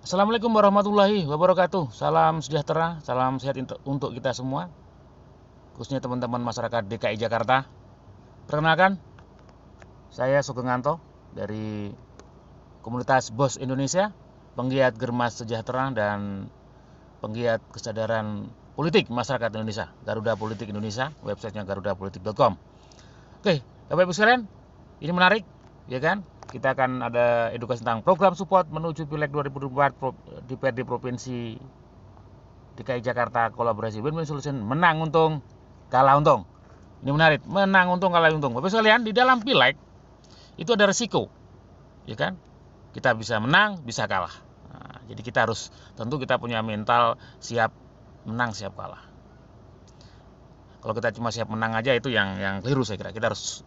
Assalamualaikum warahmatullahi wabarakatuh. Salam sejahtera, salam sehat untuk kita semua, khususnya teman-teman masyarakat DKI Jakarta. Perkenalkan, saya Sugeng Anto dari komunitas Bos Indonesia, penggiat Germas Sejahtera dan penggiat kesadaran politik masyarakat Indonesia, Garuda Politik Indonesia, websitenya garudapolitik.com. Oke, Bapak Ibu sekalian, ini menarik, ya kan? Kita akan ada edukasi tentang program support menuju Pileg 2024 di DPRD Provinsi DKI Jakarta, kolaborasi win-win solution, menang untung, kalah untung. Ini menarik, menang untung, kalah untung. Bapak sekalian, di dalam Pileg itu ada resiko, ya kan? Kita bisa menang, bisa kalah. Nah, jadi kita harus, tentu kita punya mental siap menang, siap kalah. Kalau kita cuma siap menang aja itu yang keliru saya kira. Kita harus,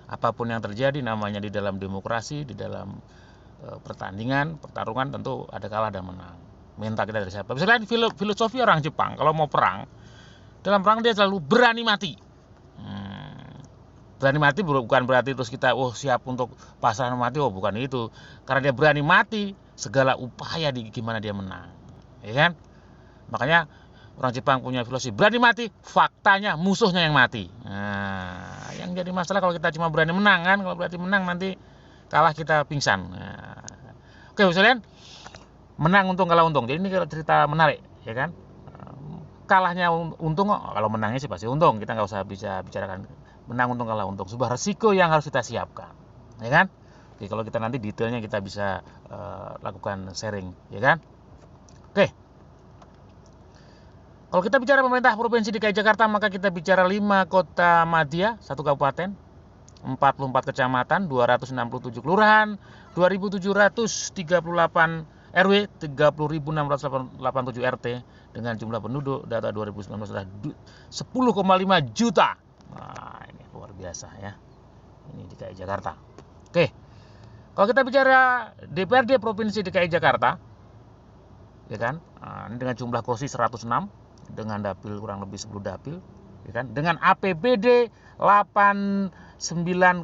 apapun yang terjadi namanya di dalam demokrasi, di dalam pertandingan, pertarungan, tentu ada kalah dan menang. Mental kita dari siapa. Misalnya filosofi orang Jepang, kalau mau perang, dalam perang dia selalu berani mati. Berani mati bukan berarti terus kita siap untuk pasrah mati, bukan itu. Karena dia berani mati, segala upaya gimana dia menang, ya kan? Makanya orang Jepang punya filosofi berani mati, faktanya musuhnya yang mati. Nah, yang jadi masalah kalau kita cuma berani menang kan, kalau berarti menang nanti kalah kita pingsan. Nah, oke, misalnya menang untung, kalah untung. Jadi ini cerita menarik, ya kan? Kalahnya untung, kalau menangnya sih pasti untung. Kita nggak usah bicarakan menang untung, kalah untung. Sebuah resiko yang harus kita siapkan, ya kan? Oke, kalau kita nanti detailnya kita bisa lakukan sharing, ya kan? Oke. Kalau kita bicara pemerintah Provinsi DKI Jakarta, maka kita bicara 5 kota madya, 1 kabupaten, 44 kecamatan, 267 kelurahan, 2.738 RW, 30.687 RT, dengan jumlah penduduk data 2019 adalah 10,5 juta. Nah, ini luar biasa ya. Ini DKI Jakarta. Oke. Kalau kita bicara DPRD Provinsi DKI Jakarta, ya kan? Nah, ini dengan jumlah kursi 106, dengan dapil kurang lebih 10 dapil, ya kan? Dengan APBD 89,08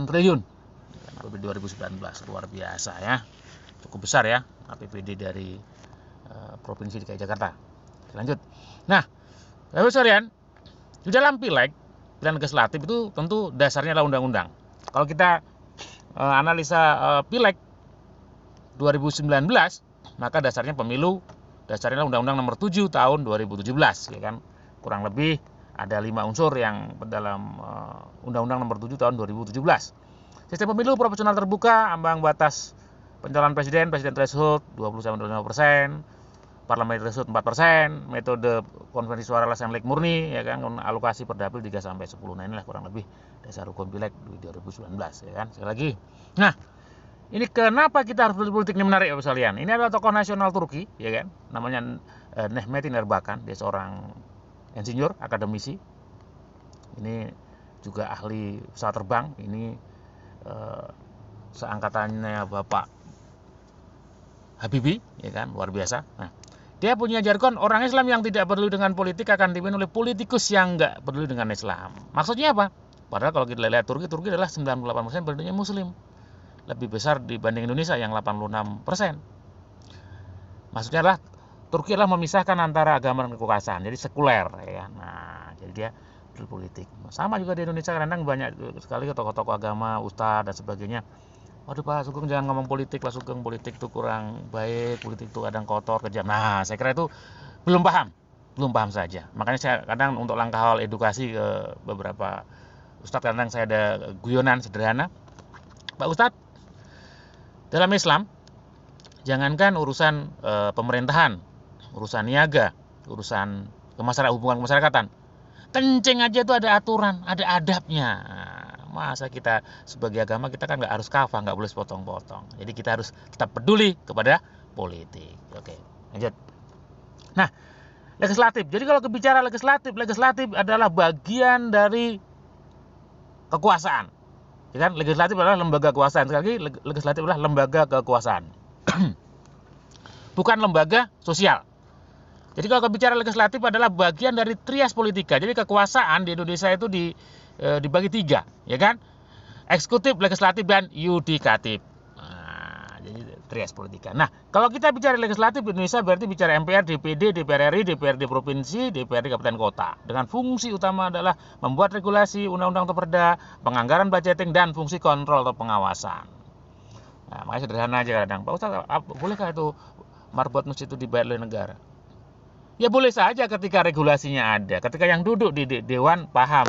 triliun. APBD 2019 luar biasa ya. Cukup besar ya APBD dari Provinsi DKI Jakarta. Lanjut. Nah, Bapak sekalian, di dalam Pileg, pilihan legislatif itu tentu dasarnya adalah undang-undang. Kalau kita analisa Pileg 2019, maka dasarnya pemilu, dasarnya Undang-Undang Nomor 7 Tahun 2017, ya kan? Kurang lebih ada 5 unsur yang dalam Undang-Undang Nomor 7 Tahun 2017. Sistem pemilu proporsional terbuka, ambang batas pencalonan presiden threshold 20-25%, parlemen threshold 4%, metode konversi suara lesanlik murni, ya kan? Alokasi per dapil 3-10. Nah, inilah kurang lebih dasar hukum Pileg 2019, ya kan? Sekali lagi. Nah, ini kenapa kita harus politik ini menarik, Bapak sekalian? Ini adalah tokoh nasional Turki, ya kan? Namanya Mehmet Erbakan. Dia seorang insinyur, akademisi. Ini juga ahli pesawat terbang. Ini seangkatannya Bapak Habibie, ya kan? Luar biasa. Nah, dia punya jargon, orang Islam yang tidak peduli dengan politik akan dipimpin oleh politikus yang nggak peduli dengan Islam. Maksudnya apa? Padahal kalau kita lihat Turki adalah 98% penduduknya Muslim. Lebih besar dibanding Indonesia yang 86%. Maksudnya adalah Turki adalah memisahkan antara agama dan kekuasaan, jadi sekuler, ya. Nah, jadi dia berpolitik. Sama juga di Indonesia, kadang banyak sekali tokoh-tokoh agama, ustadz dan sebagainya. Waduh Pak Sugeng, jangan ngomong politik, Pak Sugeng, politik itu kurang baik, politik itu kadang kotor, kejam. Nah, saya kira itu belum paham saja. Makanya saya kadang untuk langkah awal edukasi ke beberapa ustadz, kadang saya ada guyonan sederhana. Pak Ustadz, dalam Islam, jangankan urusan pemerintahan, urusan niaga, urusan hubungan kemasyarakatan, kencing aja itu ada aturan, ada adabnya. Masa kita sebagai agama, kita kan nggak harus kafah, nggak boleh sepotong-potong. Jadi kita harus tetap peduli kepada politik. Oke, lanjut. Nah, legislatif. Jadi kalau bicara legislatif adalah bagian dari kekuasaan. Ya kan? Legislatif adalah lembaga kekuasaan. Sekali lagi, legislatif adalah lembaga kekuasaan. Bukan lembaga sosial. Jadi kalau bicara legislatif adalah bagian dari trias politika. Jadi kekuasaan di Indonesia itu dibagi 3, ya kan? Eksekutif, legislatif, dan yudikatif. Nah, jadi trias politika. Nah, kalau kita bicara legislatif di Indonesia berarti bicara MPR, DPD, DPR RI, DPRD provinsi, DPRD kabupaten kota. Dengan fungsi utama adalah membuat regulasi, undang-undang atau perda, penganggaran budgeting, dan fungsi kontrol atau pengawasan. Nah, makanya sederhana aja kadang. Pak Ustaz, bolehkah itu marbot masjid itu dibayar oleh negara? Ya boleh saja ketika regulasinya ada, ketika yang duduk di dewan paham,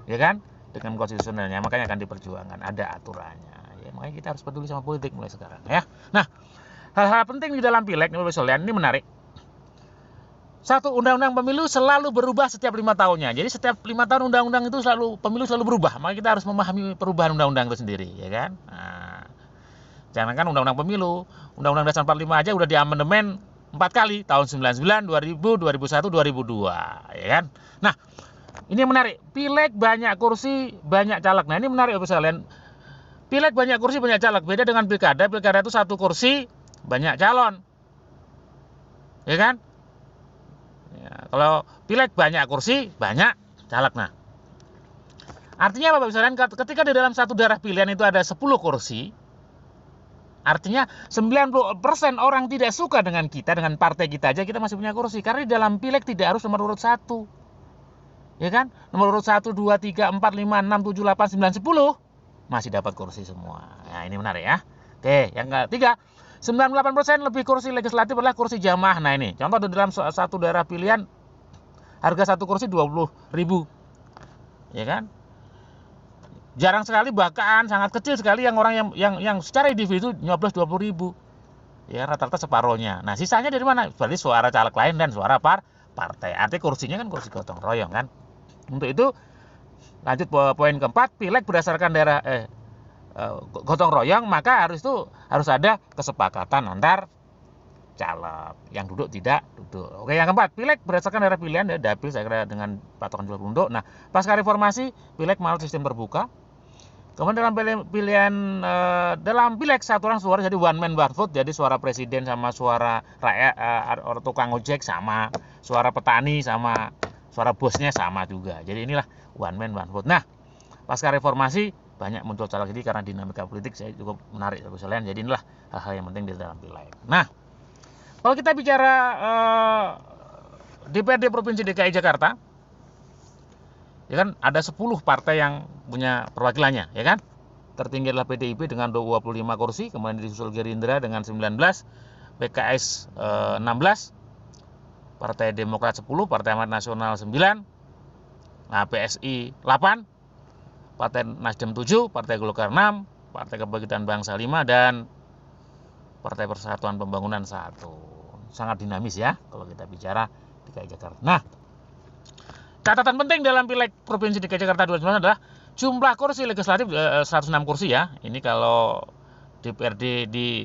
ya kan, dengan konstitusionalnya, makanya akan diperjuangkan, ada aturannya. Ya, makanya kita harus peduli sama politik mulai sekarang, ya. Nah, hal-hal penting di dalam pileg ini menarik. Satu, undang-undang pemilu selalu berubah setiap 5 tahunnya. Jadi setiap 5 tahun undang-undang itu pemilu selalu berubah. Maka kita harus memahami perubahan undang-undang itu sendiri, ya kan. Nah, jangan kan undang-undang pemilu, undang-undang dasar 45 aja udah diamandemen 4 kali, tahun 99, 2000, 2001, 2002, ya kan. Nah, ini yang menarik. Pileg banyak kursi, banyak caleg. Nah, ini menarik Bapak sekalian. Pileg banyak kursi, banyak caleg. Beda dengan pilkada. Pilkada itu satu kursi, banyak calon. Ya kan? Ya, kalau pileg banyak kursi, banyak caleg. Nah, artinya apa Bapak sekalian? Ketika di dalam satu daerah pilihan itu ada 10 kursi, artinya 90% orang tidak suka dengan kita, dengan partai kita aja, kita masih punya kursi. Karena di dalam pileg tidak harus nomor urut 1. Ya kan? Nomor urut 1, 2, 3, 4, 5, 6, 7, 8, 9, 10 masih dapat kursi semua. Nah, ini menarik ya. Oke, yang ketiga, 98% lebih kursi legislatif adalah kursi jamaah. Nah, ini contoh di dalam satu daerah pilihan harga satu kursi 20.000. Ya kan? Jarang sekali, bahkan sangat kecil sekali yang orang yang secara individu nyoblos 20.000. Ya, rata-rata separohnya. Nah, sisanya dari mana? Berarti suara caleg lain dan suara partai. Artinya kursinya kan kursi gotong royong kan. Untuk itu lanjut poin keempat, pileg berdasarkan daerah gotong royong, maka harus ada kesepakatan antar caleg, yang duduk tidak duduk. Oke, yang keempat, pileg berdasarkan daerah pilihan, dapil saya kira dengan patokan jumlah penduduk. Nah, pasca reformasi, pileg menganut sistem terbuka. Kemudian dalam pileg satu orang suara, jadi one man one vote, jadi suara presiden sama suara rakyat, tukang ojek sama, suara petani sama suara bosnya sama juga. Jadi inilah one man one vote. Nah, pasca reformasi banyak muncul caleg ini karena dinamika politik saya cukup menarik sekalian. Jadi inilah hal-hal yang penting di dalam pileg. Nah, kalau kita bicara DPRD Provinsi DKI Jakarta, ya kan ada 10 partai yang punya perwakilannya, ya kan. Tertinggi adalah PDIP dengan 25 kursi, kemudian disusul Gerindra dengan 19, PKS 16, Partai Demokrat 10, Partai Amanat Nasional 9, nah PSI 8, Partai Nasdem 7, Partai Golkar 6, Partai Kebangkitan Bangsa 5, dan Partai Persatuan Pembangunan 1. Sangat dinamis ya kalau kita bicara DKI Jakarta. Nah, catatan penting dalam pileg Provinsi DKI Jakarta 2019 adalah jumlah kursi legislatif 106 kursi ya. Ini kalau DPRD di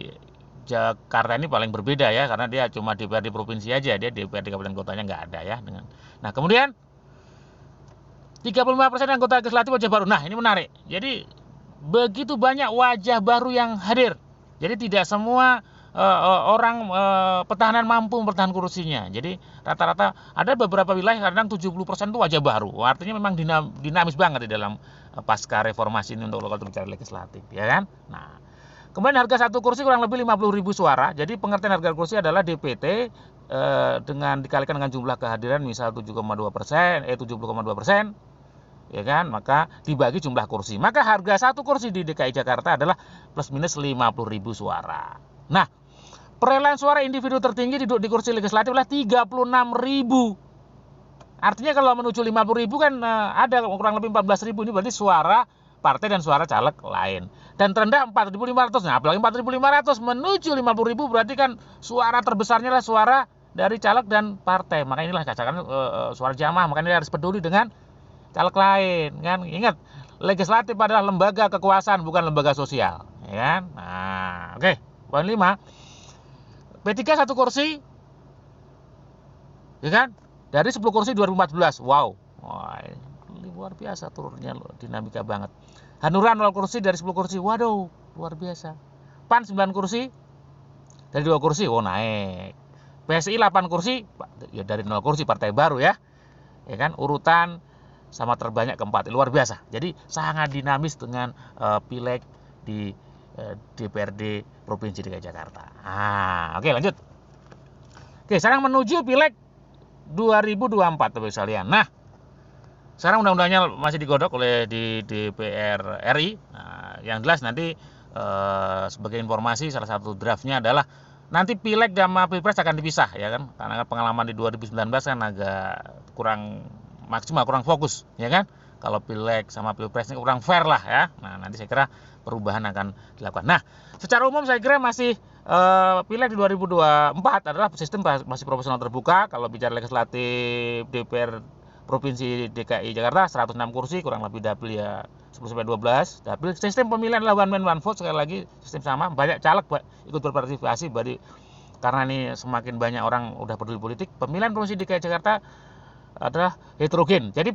Jakarta ini paling berbeda ya, karena dia cuma DPRD provinsi aja, dia DPRD kabupaten kotanya nggak ada ya. Nah, kemudian 35% anggota legislatif wajah baru. Nah, ini menarik. Jadi begitu banyak wajah baru yang hadir. Jadi tidak semua orang petahana mampu mempertahankan kursinya. Jadi rata-rata ada beberapa wilayah kadang 70% itu wajah baru. Artinya memang dinamis banget di dalam pasca reformasi ini untuk lokal bicara legislatif, ya kan? Nah, kemudian harga satu kursi kurang lebih 50.000 suara. Jadi pengertian harga kursi adalah DPT dengan dikalikan dengan jumlah kehadiran misal 70,2%, ya kan? Maka dibagi jumlah kursi. Maka harga satu kursi di DKI Jakarta adalah plus minus 50.000 suara. Nah, perolehan suara individu tertinggi duduk di kursi legislatif adalah 36.000. Artinya kalau menuju 50.000 kan ada kurang lebih 14.000. Ini berarti suara partai dan suara caleg lain. Dan terendah 4.500. Nah, apalagi 4.500 menuju 50.000 berarti kan suara terbesarnya adalah suara dari caleg dan partai. Maka inilah katakan suara jamaah. Makanya harus peduli dengan caleg lain, kan? Ingat, legislatif adalah lembaga kekuasaan, bukan lembaga sosial, ya kan? Nah, oke. Poin 5. P3 satu kursi, ya kan? Dari 10 kursi 2014. Wow. Wah, ini luar biasa turunnya, dinamika banget. Hanura 0 kursi dari 10 kursi. Waduh, luar biasa. PAN 9 kursi dari 2 kursi. Oh, naik. PSI 8 kursi, ya dari 0 kursi, partai baru ya. Ya kan? Urutan sama terbanyak keempat. Luar biasa. Jadi sangat dinamis dengan pileg di DPRD Provinsi DKI Jakarta. Oke, lanjut. Oke, sekarang menuju Pileg 2024 teman sekalian. Nah, sekarang undang-undangnya masih digodok oleh di DPR RI. Yang jelas nanti sebagai informasi, salah satu draftnya adalah nanti Pileg sama Pilpres akan dipisah, ya kan? Karena pengalaman di 2019 kan agak kurang maksimal, kurang fokus, ya kan? Kalau Pileg sama Pilpres ini kurang fair lah, ya. Nah, nanti saya kira perubahan akan dilakukan. Nah, secara umum saya kira masih Pileg di 2024 adalah sistem masih proporsional terbuka. Kalau bicara legislatif DPR Provinsi DKI Jakarta 106 kursi, kurang lebih dapil ya 10-12 dapil. Sistem pemilihan adalah one man one vote, sekali lagi sistem sama, banyak caleg ikut berpartisipasi. Karena ini semakin banyak orang udah peduli politik, pemilihan Provinsi DKI Jakarta adalah heterogen. Jadi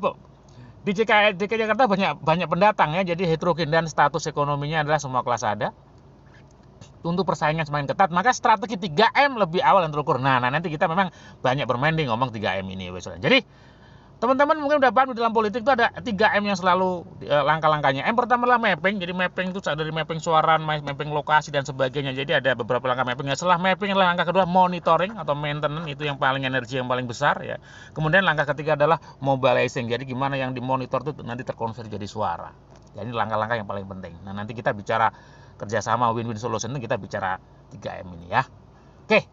di DKI Jakarta banyak pendatang, ya, jadi heterogen, dan status ekonominya adalah semua kelas ada. Untuk persaingan semakin ketat, maka strategi 3M lebih awal yang terukur. Nah, nanti kita memang banyak bermain di ngomong 3M ini. Jadi teman-teman mungkin udah paham, di dalam politik itu ada 3M yang selalu langkah-langkahnya. M pertama adalah mapping. Jadi mapping itu dari mapping suara, mapping lokasi dan sebagainya. Jadi ada beberapa langkah mapping. Setelah mapping adalah langkah kedua monitoring atau maintenance, itu yang paling energi yang paling besar, ya. Kemudian langkah ketiga adalah mobilizing. Jadi gimana yang dimonitor itu nanti terkonversi jadi suara. Jadi langkah-langkah yang paling penting. Nah, nanti kita bicara kerjasama win-win solution, kita bicara 3M ini, ya. Oke.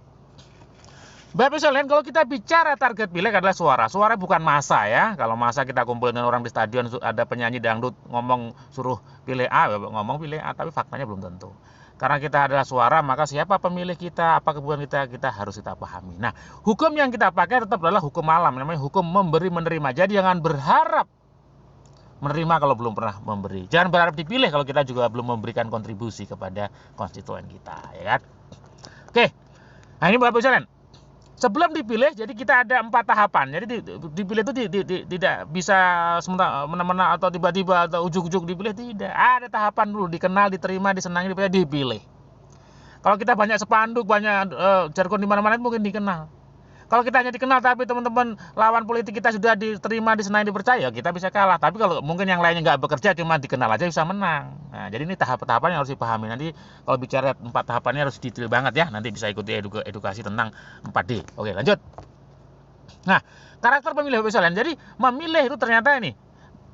Bapak sekalian, kalau kita bicara target Pileg adalah suara bukan masa, ya. Kalau masa kita kumpulin orang di stadion, ada penyanyi dangdut ngomong suruh pilih A, ngomong pilih A, tapi faktanya belum tentu. Karena kita adalah suara, maka siapa pemilih kita, apa kebutuhan kita harus kita pahami. Nah, hukum yang kita pakai tetap adalah hukum alam, namanya hukum memberi menerima. Jadi jangan berharap menerima kalau belum pernah memberi. Jangan berharap dipilih kalau kita juga belum memberikan kontribusi kepada konstituen kita, ya kan? Oke. Nah, ini Bapak sekalian. Sebelum dipilih, jadi kita ada 4 tahapan. Jadi dipilih itu tidak bisa semena-mena atau tiba-tiba atau ujuk-ujuk dipilih, tidak. Ada tahapan dulu, dikenal, diterima, disenangi, dipilih. Kalau kita banyak spanduk, banyak jargon di mana-mana, mungkin dikenal. Kalau kita hanya dikenal tapi teman-teman lawan politik kita sudah diterima, disenangi, dipercaya, kita bisa kalah. Tapi kalau mungkin yang lainnya nggak bekerja, cuma dikenal aja bisa menang. Nah, jadi ini tahap-tahapan yang harus dipahami. Nanti kalau bicara 4 tahapannya harus detail banget, ya. Nanti bisa ikuti edukasi tentang 4D. Oke, lanjut. Nah, karakter pemilih sekalian. Jadi memilih itu ternyata ini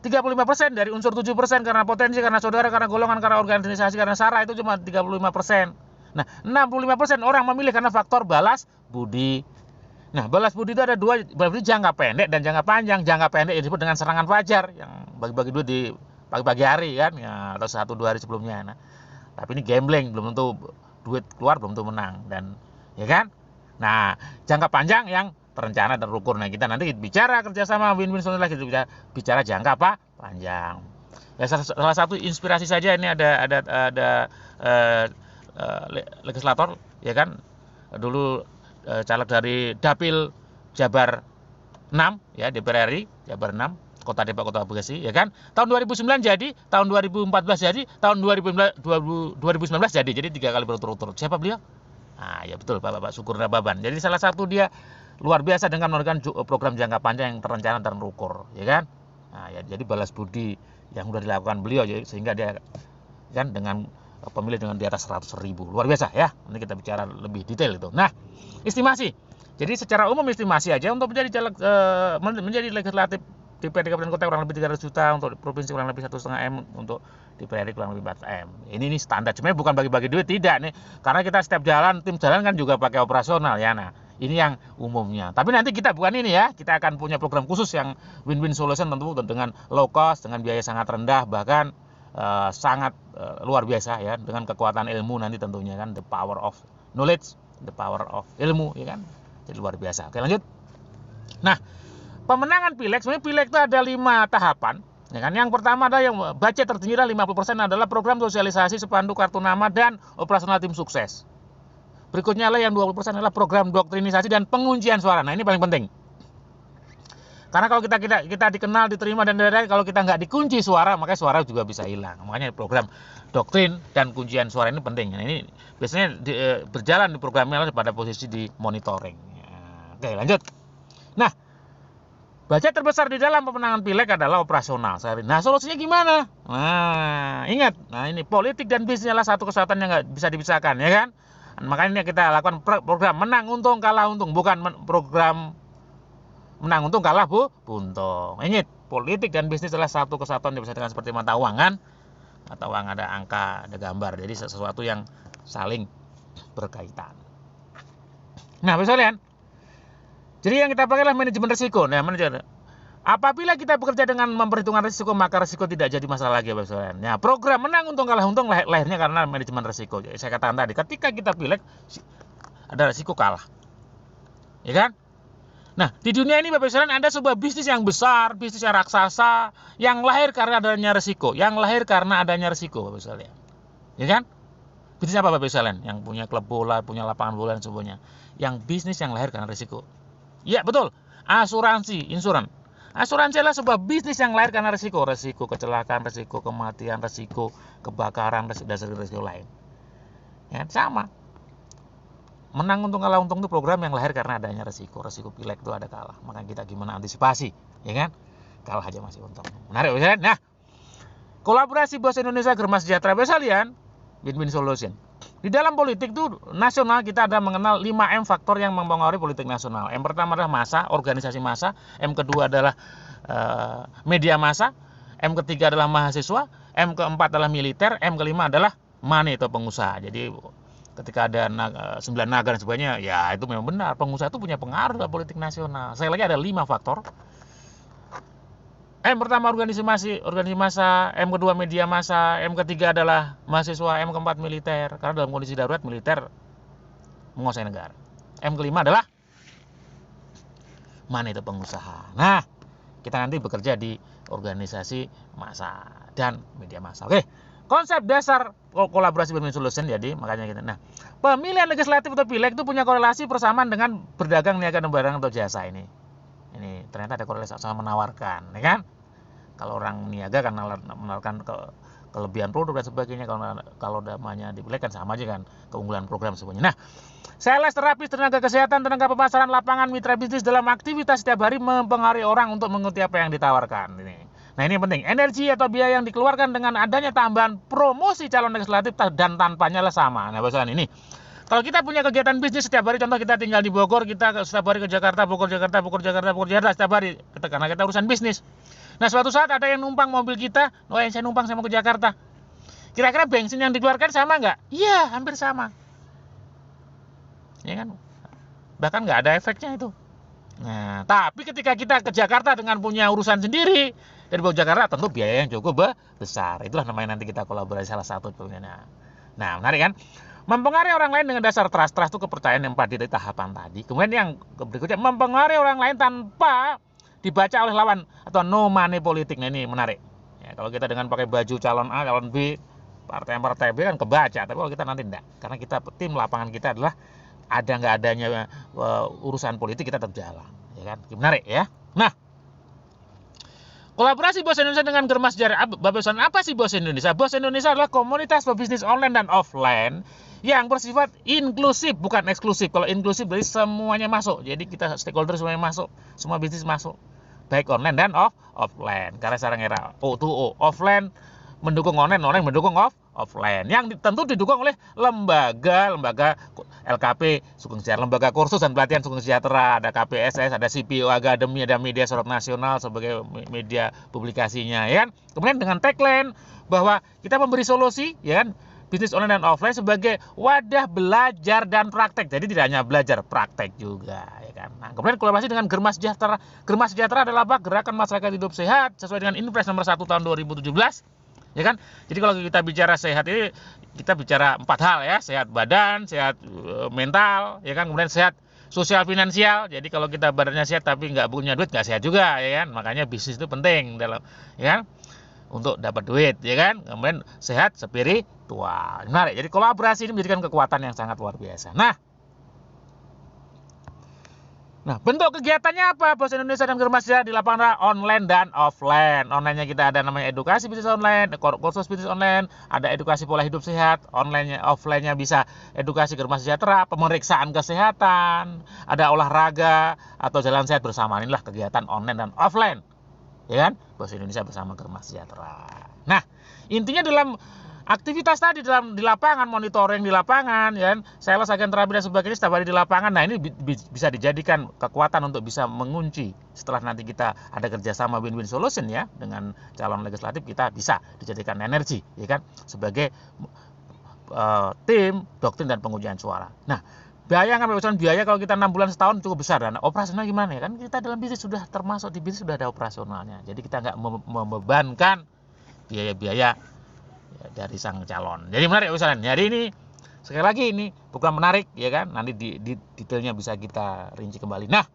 35% dari unsur 7% karena potensi, karena saudara, karena golongan, karena organisasi, karena sara, itu cuma 35%. Nah, 65% orang memilih karena faktor balas budi. Nah, balas budi itu ada 2, berarti jangka pendek dan jangka panjang. Jangka pendek disebut dengan serangan fajar, yang bagi-bagi duit di pagi-pagi hari, kan, ya, atau 1-2 hari sebelumnya. Nah, tapi ini gambling, belum tentu duit keluar, belum tentu menang, dan ya kan. Nah, jangka panjang yang terencana dan terukur. Nah, kita nanti bicara kerjasama win-win solution lagi, bicara jangka panjang. Ya, salah satu inspirasi saja ini ada legislator, ya kan, dulu caleg dari Dapil Jabar 6, ya, DPR RI Jabar 6, Kota Depok, Kota Bekasi, ya kan. Tahun 2009 jadi, tahun 2014 jadi, tahun 2019 jadi. Jadi 3 kali berturut-turut. Siapa beliau? Nah, ya betul, Bapak Syukurna Baban. Jadi salah satu dia luar biasa dengan melakukan program jangka panjang yang terencana dan terukur, ya kan. Nah, ya, jadi balas budi yang sudah dilakukan beliau, ya, sehingga dia kan dengan pemilih dengan di atas 100.000, luar biasa, ya. Nanti kita bicara lebih detail itu. Nah, estimasi. Jadi secara umum estimasi aja untuk menjadi legislatif DPRD Kabupaten Kota kurang lebih 300 juta, untuk provinsi kurang lebih 1,5 M, untuk DPRD kurang lebih 4 M. Ini standar, sebenarnya bukan bagi-bagi duit, tidak nih. Karena kita setiap tim jalan kan juga pakai operasional, ya. Nah, ini yang umumnya. Tapi nanti kita bukan ini, ya. Kita akan punya program khusus yang win-win solution, tentu dengan low cost, dengan biaya sangat rendah, bahkan sangat luar biasa, ya, dengan kekuatan ilmu nanti tentunya, kan, the power of knowledge, the power of ilmu, ya kan, jadi luar biasa. Oke, lanjut. Nah, pemenangan Pileg, sebenarnya Pileg itu ada 5 tahapan, ya kan. Yang pertama adalah yang budget tertinggi 50% adalah program sosialisasi, spanduk, kartu nama, dan operasional tim sukses. Berikutnya adalah yang 20% adalah program doktrinisasi dan penguncian suara. Nah, ini paling penting. Karena kalau kita dikenal, diterima, dan lain-lain, kalau kita nggak dikunci suara, maka suara juga bisa hilang. Makanya program doktrin dan kuncian suara ini penting. Nah, ini biasanya berjalan di programnya pada posisi di monitoring. Oke, lanjut. Nah, Budget terbesar di dalam pemenangan pileg adalah operasional. Nah, solusinya gimana? Nah, ingat, nah ini politik dan bisnis adalah satu kesatuan yang nggak bisa dipisahkan, ya kan? Makanya kita lakukan program menang untung kalah untung, bukan program menang untung kalah buntung. Ingat, politik dan bisnis adalah satu kesatuan yang bisa dengan seperti mata uang kan? Mata uang ada angka, ada gambar, jadi sesuatu yang saling berkaitan. Nah, bisa lihat. Jadi yang kita pakai adalah manajemen risiko. Nah, manajemen. Apabila kita bekerja dengan memperhitungkan risiko, maka risiko tidak jadi masalah lagi, Bapak Ibu. Nah, program menang untung kalah untung lahirnya karena manajemen risiko. Jadi, saya katakan tadi, ketika kita pileg ada risiko kalah. Ya kan? Nah, di dunia ini Bapak Ibu ada sebuah bisnis yang besar, bisnis yang raksasa, yang lahir karena adanya risiko, Bapak Ibu. Ya kan? Bisnis apa Bapak Ibu? Yang punya klub bola, punya lapangan bola dan sebagainya. Yang bisnis yang lahir karena risiko. Ya, betul. Insuransi. Asuransi adalah sebuah bisnis yang lahir karena risiko kecelakaan, risiko kematian, risiko kebakaran, risiko lain. Ya, sama. Menang untung kalah untung itu program yang lahir karena adanya risiko pileg itu ada kalah. Makanya kita gimana antisipasi, ya kan? Kalah aja masih untung. Menarik, ya? Nah, kolaborasi Bos Indonesia Germas Sejahtera Besalian, win-win solution. Di dalam politik itu nasional kita ada mengenal 5M faktor yang mempengaruhi politik nasional. M pertama adalah massa, organisasi massa. M kedua adalah media massa. M ketiga adalah mahasiswa. M keempat adalah militer. M kelima adalah money atau pengusaha. Jadi ketika ada 9 naga dan sebagainya, ya itu memang benar. Pengusaha itu punya pengaruh dalam politik nasional. Saya lagi ada 5 faktor. M pertama organisasi massa, M kedua media massa, M ketiga adalah mahasiswa, M keempat militer. Karena dalam kondisi darurat militer menguasai negara. M kelima adalah mana itu pengusaha. Nah, kita nanti bekerja di organisasi massa dan media massa. Oke, konsep dasar kolaborasi win-win solution. Jadi makanya kita. Nah, pemilihan legislatif atau pileg itu punya korelasi persamaan dengan berdagang, niaga, dan barang atau jasa ini. Ini ternyata ada korelasi sama menawarkan, ya kan? Kalau orang niaga kan menawarkan kelebihan produk dan sebagainya. Kalau namanya di pileg kan sama aja kan, keunggulan program semuanya. Nah, sales, terapis, tenaga kesehatan, tenaga pemasaran, lapangan, mitra bisnis dalam aktivitas setiap hari mempengaruhi orang untuk mengikuti apa yang ditawarkan. Nah, ini yang penting. Energi atau biaya yang dikeluarkan dengan adanya tambahan promosi calon legislatif dan tanpanya sama. Nah, bahasa ini. Kalau kita punya kegiatan bisnis setiap hari, contoh kita tinggal di Bogor, kita setiap hari ke Jakarta, Bogor, Jakarta setiap hari, karena kita urusan bisnis. Nah, suatu saat ada yang numpang mobil kita, saya numpang, saya mau ke Jakarta. Kira-kira bensin yang dikeluarkan sama nggak? Iya, hampir sama. Ya kan? Bahkan nggak ada efeknya itu. Nah, tapi ketika kita ke Jakarta dengan punya urusan sendiri, dari Bogor Jakarta tentu biaya yang cukup besar. Itulah namanya nanti kita kolaborasi salah satu. Nah, menarik kan? Mempengaruhi orang lain dengan dasar trust itu kepercayaan yang pada di tahapan tadi. Kemudian yang berikutnya, mempengaruhi orang lain tanpa dibaca oleh lawan atau no money politik. Nah, ini menarik. Ya, kalau kita dengan pakai baju calon A, calon B, partai B kan kebaca. Tapi kalau kita nanti enggak, karena kita tim lapangan kita adalah ada nggak adanya urusan politik kita tetap jalan, ya kan? Menarik ya. Nah, kolaborasi Bos Indonesia dengan Germas Sejahtera. Apa sih Bos Indonesia? Bos Indonesia adalah komunitas pebisnis online dan offline yang bersifat inklusif, bukan eksklusif. Kalau inklusif berarti semuanya masuk. Jadi kita stakeholder semuanya masuk, semua bisnis masuk, baik online dan offline. Karena sekarang era O2O, offline mendukung online, online mendukung offline. Yang tentu didukung oleh lembaga LKP Sugeng Sejahtera, lembaga kursus dan pelatihan Sugeng Sejahtera, ada KPSS, ada CPO Academy, ada Media Sorot Nasional sebagai media publikasinya, ya kan? Kemudian dengan tagline bahwa kita memberi solusi, ya kan, bisnis online dan offline sebagai wadah belajar dan praktek. Jadi tidak hanya belajar, praktek juga, ya kan? Nah, kemudian kolaborasi dengan Germas Sejahtera. Germas Sejahtera adalah apa? Gerakan Masyarakat Hidup Sehat sesuai dengan Inpres nomor 1 tahun 2017. Ya kan? Jadi kalau kita bicara sehat ini, kita bicara 4 hal ya, sehat badan, sehat mental, ya kan, kemudian sehat sosial finansial. Jadi kalau kita badannya sehat tapi nggak punya duit, nggak sehat juga, ya kan. Makanya bisnis itu penting dalam, ya kan, untuk dapat duit, ya kan. Kemudian sehat spiritual. Menarik. Jadi kolaborasi ini menjadikan kekuatan yang sangat luar biasa. Nah, Nah, bentuk kegiatannya apa? Bos Indonesia dan Germas Sejahtera di lapangan online dan offline. Online-nya kita ada namanya edukasi bisnis online, kursus bisnis online, ada edukasi pola hidup sehat, online-nya, offline-nya bisa edukasi Germas Sejahtera, pemeriksaan kesehatan, ada olahraga atau jalan sehat bersama. Inilah kegiatan online dan offline. Ya kan? Bos Indonesia bersama Germas Sejahtera. Nah, intinya dalam aktivitas tadi di lapangan, monitoring di lapangan, ya kan, sales, agen terapi dan sebagainya setiap hari di lapangan. Nah, ini bisa dijadikan kekuatan untuk bisa mengunci setelah nanti kita ada kerjasama win-win solution ya dengan calon legislatif, kita bisa dijadikan energi, ya kan, sebagai tim doktrin dan pengujian suara. Nah, bayangkan biaya kalau kita 6 bulan setahun cukup besar. Dan operasional gimana ya kan, kita dalam bisnis sudah termasuk di bisnis sudah ada operasionalnya, jadi kita nggak membebankan biaya-biaya dari sang calon. Jadi menarik misalnya. Jadi ini sekali lagi ini bukan menarik ya kan. Nanti di detailnya bisa kita rinci kembali. Nah,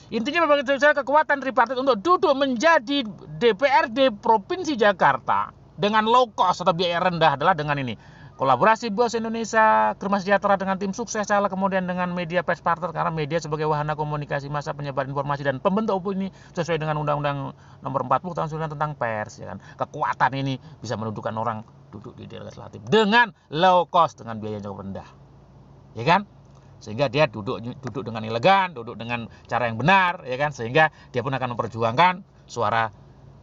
intinya memang kekuatan tripartit untuk duduk menjadi DPRD Provinsi Jakarta dengan low cost atau biaya rendah adalah dengan ini. Kolaborasi Bos Indonesia, Germas Sejahtera dengan tim sukses Caleg, kemudian dengan media press partner, karena media sebagai wahana komunikasi massa, penyebar informasi dan pembentuk opini sesuai dengan Undang-Undang Nomor 40 Tahun 19 tentang pers ya kan. Kekuatan ini bisa mendudukan orang duduk di legislatif dengan low cost, dengan biaya yang cukup rendah. Ya kan? Sehingga dia duduk dengan elegan, duduk dengan cara yang benar ya kan, sehingga dia pun akan memperjuangkan suara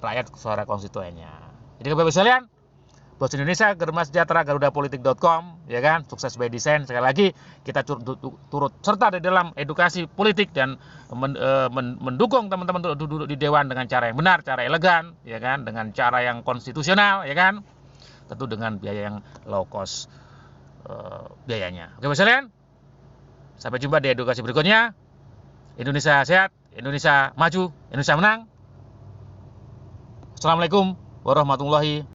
rakyat, suara konstituennya. Jadi Bapak sekalian, Bos Indonesia, Germas Sejahtera, garudapolitik.com, ya kan, sukses by design. Sekali lagi kita turut serta di dalam edukasi politik dan mendukung teman-teman untuk duduk di dewan dengan cara yang benar, cara elegan, ya kan, dengan cara yang konstitusional, ya kan, tentu dengan biaya yang low cost biayanya. Oke, Bos sekalian, sampai jumpa di edukasi berikutnya. Indonesia sehat, Indonesia maju, Indonesia menang. Assalamualaikum warahmatullahi wabarakatuh.